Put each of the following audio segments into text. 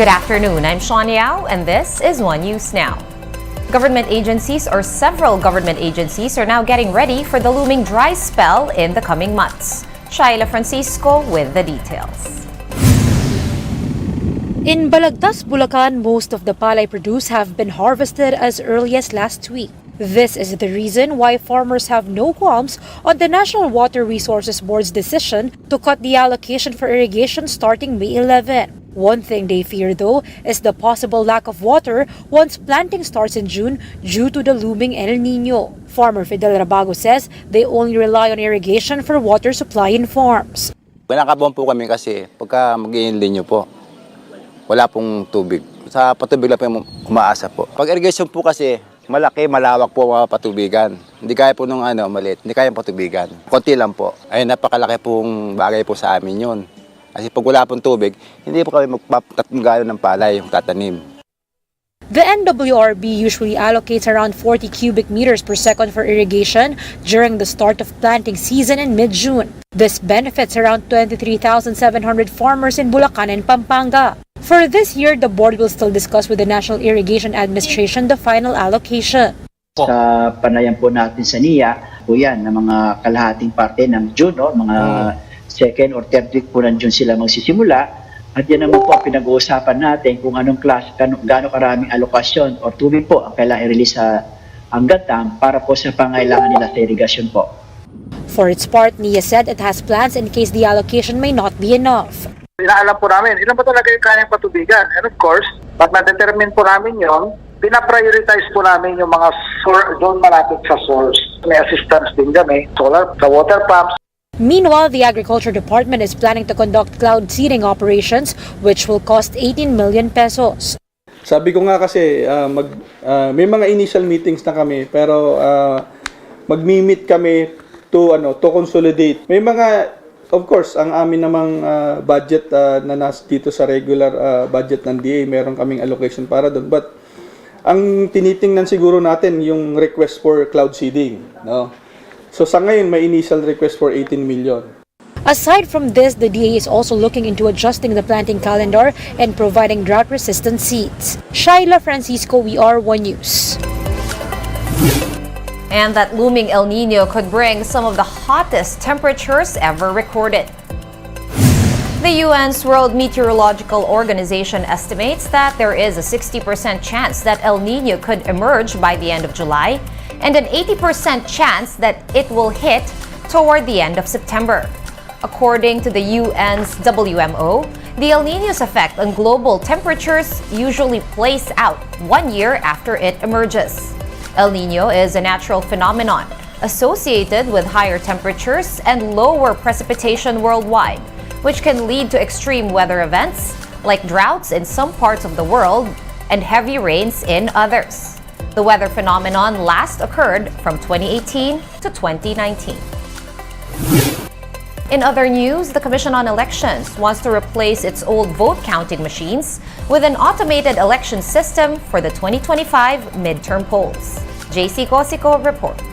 Good afternoon, I'm Sean Yao, and this is One News Now. Government agencies or several government agencies are now getting ready for the looming dry spell in the coming months. Shaila Francisco with the details. In Balagtas, Bulacan, most of the palay produce have been harvested as early as last week. This is the reason why farmers have no qualms on the National Water Resources Board's decision to cut the allocation for irrigation starting May 11. One thing they fear, though, is the possible lack of water once planting starts in June due to the looming El Nino. Farmer Fidel Rabago says they only rely on irrigation for water supply in farms. Pinakabon po kami kasi pagka mag-i-inlinyo po, wala pong tubig. Sa patubig lang po umaasa po. Pag irrigation po kasi, malaki, malawak po mga patubigan. Hindi kaya po nung maliit, hindi kaya patubigan. Konti lang po. Ay napakalaki pong bagay po sa amin yun. Kasi pag wala pong tubig, hindi po kami magpapatunggalan ng palay yung tatanim. The NWRB usually allocates around 40 cubic meters per second for irrigation during the start of planting season in mid-June. This benefits around 23,700 farmers in Bulacan and Pampanga. For this year, the board will still discuss with the National Irrigation Administration the final allocation. Sa panayam po natin sa NIA, po yan, na mga kalahating parte ng June, no? Mga second or third week po ng June sila magsisimula. At yan naman po pinag-uusapan natin kung anong klase, gaano karaming alokasyon o tubig po ang kailangan i-release sa Angat-Dam para po sa pangailangan nila sa irrigation po. For its part, NIA said it has plans in case the allocation may not be enough. Inaalam po namin, ilan ba talaga yung kanyang patubigan? And of course, pag na-determine po namin yon, pinaprioritize po namin yung mga doon malapit sa source. May assistance din kami, solar, sa water pumps. Meanwhile, the Agriculture Department is planning to conduct cloud seeding operations which will cost 18 million pesos. Sabi ko nga kasi may mga initial meetings na kami pero magmi-meet kami to consolidate. May mga of course ang amin namang budget na nasa dito sa regular budget ng DA, meron kaming allocation para doon. But ang tinitingnan siguro natin yung request for cloud seeding, no? So sa ngayon, may initial request for 18 million. Aside from this, the DA is also looking into adjusting the planting calendar and providing drought-resistant seeds. Shaila Francisco, we are One News. And that looming El Nino could bring some of the hottest temperatures ever recorded. The UN's World Meteorological Organization estimates that there is a 60% chance that El Nino could emerge by the end of July and an 80% chance that it will hit toward the end of September. According to the UN's WMO, the El Nino's effect on global temperatures usually plays out 1 year after it emerges. El Nino is a natural phenomenon associated with higher temperatures and lower precipitation worldwide, which can lead to extreme weather events like droughts in some parts of the world and heavy rains in others. The weather phenomenon last occurred from 2018 to 2019. In other news, the Commission on Elections wants to replace its old vote counting machines with an automated election system for the 2025 midterm polls. JC Cosico reports.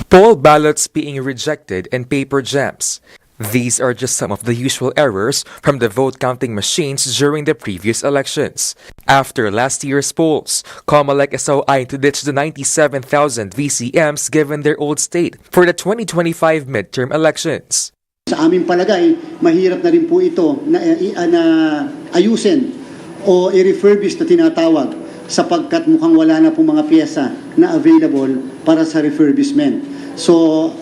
Poll ballots being rejected and paper jams. These are just some of the usual errors from the vote counting machines during the previous elections. After last year's polls, COMELEC is so eyeing to ditch the 97,000 VCMs given their old state for the 2025 midterm elections. Sa aming palagay, mahirap na rin po ito na ayusin o i-refurbish na tinatawag sapagkat mukhang wala na po mga pyesa na available para sa refurbishment. So,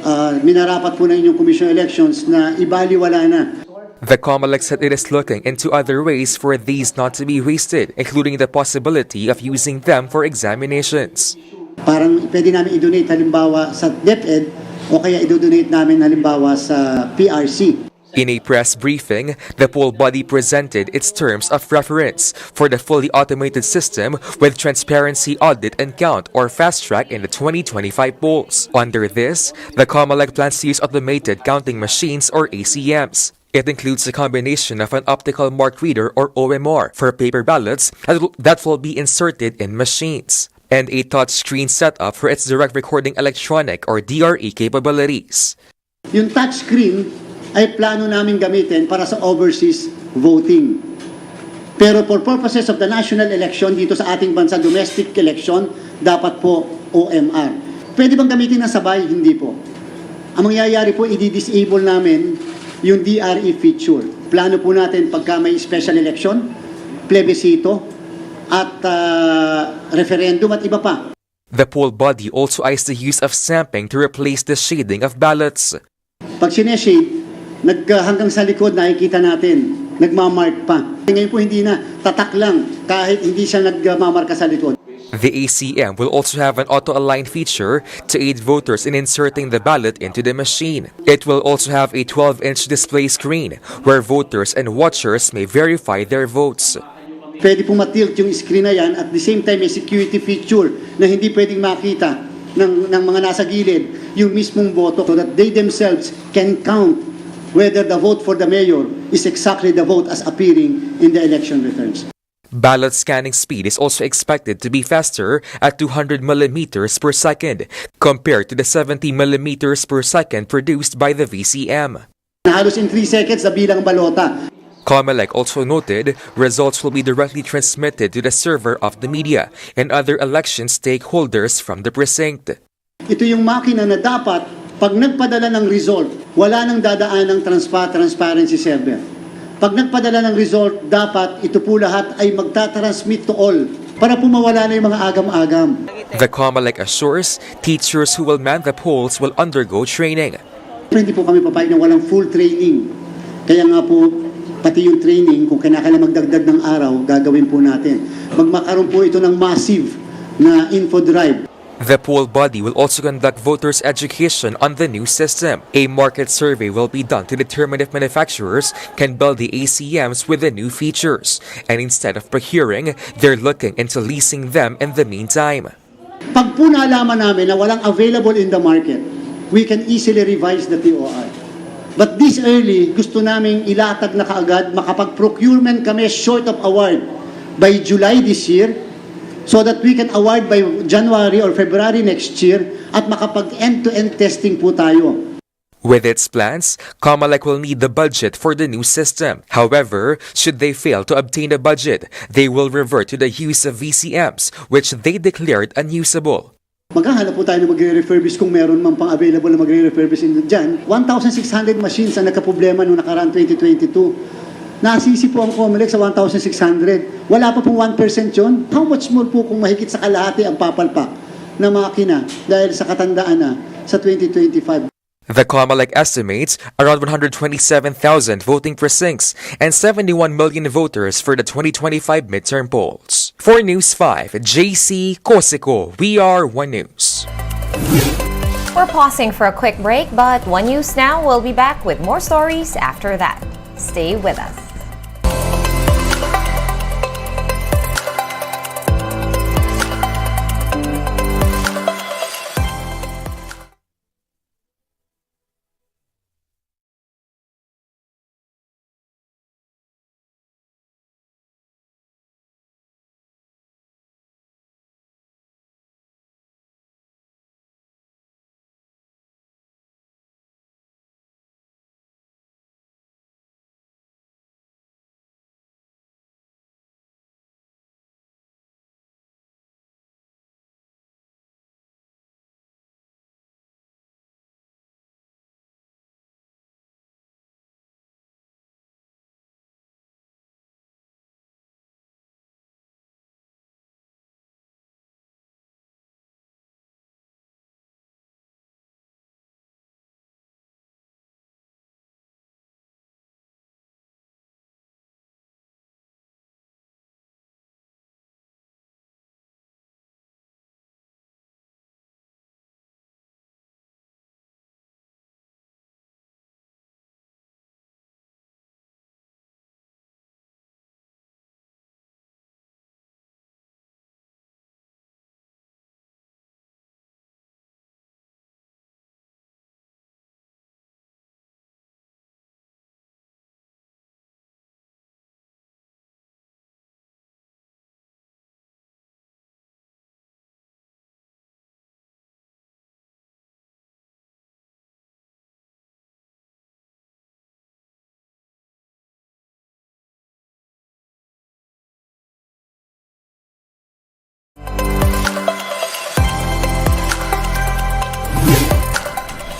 minarapat po na inyong Commission on Elections na ibaliwala na. The COMELEC said it is looking into other ways for these not to be wasted, including the possibility of using them for examinations. Parang pwede namin i-donate halimbawa sa DepEd o kaya i-donate namin halimbawa sa PRC. In a press briefing, the poll body presented its terms of reference for the fully automated system with transparency audit and count or fast track in the 2025 polls. Under this, the COMELEC plans to use automated counting machines or ACMs. It includes a combination of an optical mark reader or OMR for paper ballots that will be inserted in machines, and a touchscreen setup for its direct recording electronic or DRE capabilities. Yung touchscreen ay plano namin gamitin para sa overseas voting. Pero for purposes of the national election, dito sa ating bansa, domestic election, dapat po OMR. Pwede bang gamitin ng sabay? Hindi po. Ang mangyayari po, i-disable namin yung DRE feature. Plano po natin pagka may special election, plebiscito, at referendum at iba pa. The poll body also eyes the use of stamping to replace the shading of ballots. Pag sineshade, hanggang sa likod nakikita natin, nagmamark pa. Ngayon po hindi na, tatak lang, kahit hindi siya nagmamarka sa likod. The ACM will also have an auto-align feature to aid voters in inserting the ballot into the machine. It will also have a 12-inch display screen where voters and watchers may verify their votes. Pwede po matilt yung screen na yan, at the same time may security feature na hindi pwedeng makita ng mga nasa gilid yung mismong boto so that they themselves can count whether the vote for the mayor is exactly the vote as appearing in the election returns. Ballot scanning speed is also expected to be faster at 200 millimeters per second compared to the 70 millimeters per second produced by the VCM. Halos in 3 seconds na bilang balota. Comelec also noted results will be directly transmitted to the server of the media and other election stakeholders from the precinct. Ito yung makina na dapat pag nagpadala ng result, wala nang dadaan ng transparency server. Pag nagpadala ng result, dapat ito po lahat ay magtatransmit to all para po mawala na yung mga agam-agam. The Comelec assures teachers who will man the polls will undergo training. Hindi po kami papayag na walang full training. Kaya nga po, pati yung training, kung kailangan magdagdag ng araw, gagawin po natin. Magmakaroon po ito ng massive na info drive. The poll body will also conduct voters' education on the new system. A market survey will be done to determine if manufacturers can build the ACMs with the new features. And instead of procuring, they're looking into leasing them in the meantime. Pag po naalaman namin na walang available in the market, we can easily revise the TOR. But this early, gusto naming ilatag na kaagad, makapag-procurement kami short of award by July this year, so that we can award by January or February next year at makapag end-to-end testing po tayo. With its plans, Comelec will need the budget for the new system. However, should they fail to obtain a budget, they will revert to the use of VCMs, which they declared unusable. Maghahanap po tayo na magre-refurbish kung meron man pang available na magre-refurbish dyan. 1,600 machines ang nagkaproblema noong nakaraan 2022. Nasisi po ang Comelec sa 1,600. Wala pa pong 1% yun. How much more po kung mahigit sa kalahati ang papalpak na makina dahil sa katandaan na sa 2025. The Comelec estimates around 127,000 voting precincts and 71 million voters for the 2025 midterm polls. For News 5, JC Cosico, we are One News. We're pausing for a quick break, but One News Now will be back with more stories after that. Stay with us.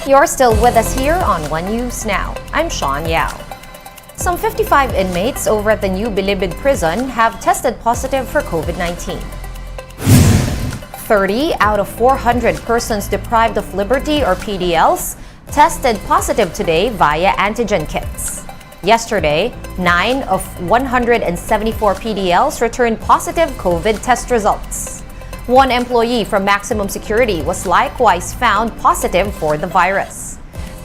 You're still with us here on One News Now. I'm Sean Yao. Some 55 inmates over at the new Bilibid prison have tested positive for COVID-19. 30 out of 400 persons deprived of liberty or PDLs tested positive today via antigen kits. Yesterday, 9 of 174 PDLs returned positive COVID test results. One employee from Maximum Security was likewise found positive for the virus.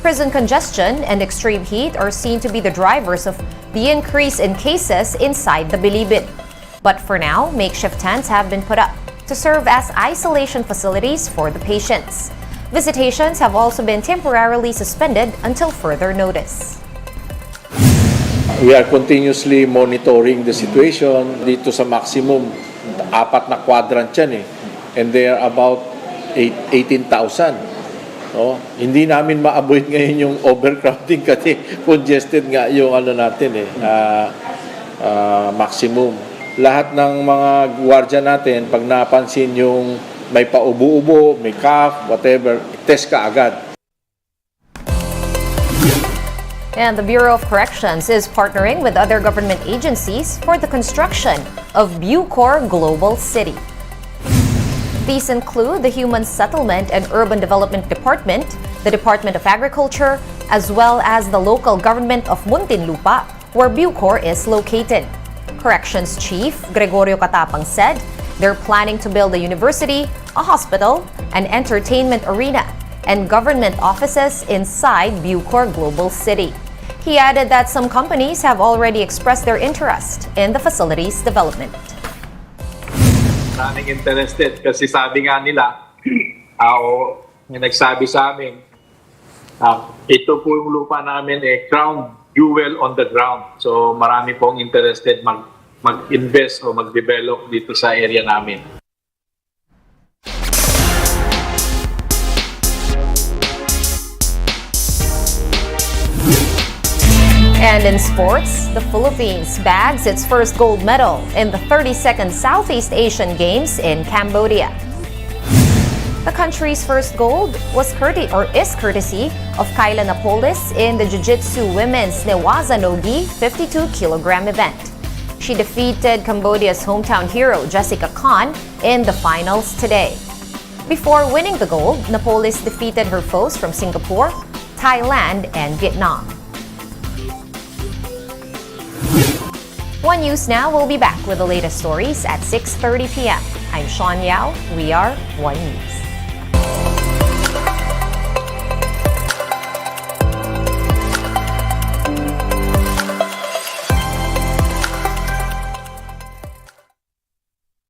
Prison congestion and extreme heat are seen to be the drivers of the increase in cases inside the Bilibid. But for now, makeshift tents have been put up to serve as isolation facilities for the patients. Visitations have also been temporarily suspended until further notice. We are continuously monitoring the situation dito sa Maximum. 4 na quadrant yan eh. And they are about 18,000. No? Hindi namin ma-avoid ngayon yung overcrowding kasi congested nga yung Maximum. Lahat ng mga gwardiya natin, pag napansin yung may paubo-ubo, may cough, whatever, test ka agad. And the Bureau of Corrections is partnering with other government agencies for the construction of Bucor Global City. These include the Human Settlement and Urban Development Department, the Department of Agriculture, as well as the local government of Muntinlupa, where Bucor is located. Corrections Chief Gregorio Katapang said they're planning to build a university, a hospital, an entertainment arena, and government offices inside Bucor Global City. He added that some companies have already expressed their interest in the facility's development. Maraming interested kasi sabi nga nila, yung nagsabi sa amin, ito po yung lupa namin crown jewel on the ground. So marami pong interested mag-invest o mag-develop dito sa area namin. And in sports, the Philippines bags its first gold medal in the 32nd Southeast Asian Games in Cambodia. The country's first gold is courtesy of Kyla Napoles in the Jiu-Jitsu Women's Newaza Nogi 52-kilogram event. She defeated Cambodia's hometown hero Jessica Khan in the finals today. Before winning the gold, Napoles defeated her foes from Singapore, Thailand, and Vietnam. One News Now will be back with the latest stories at 6:30 p.m. I'm Sean Yao. We are One News.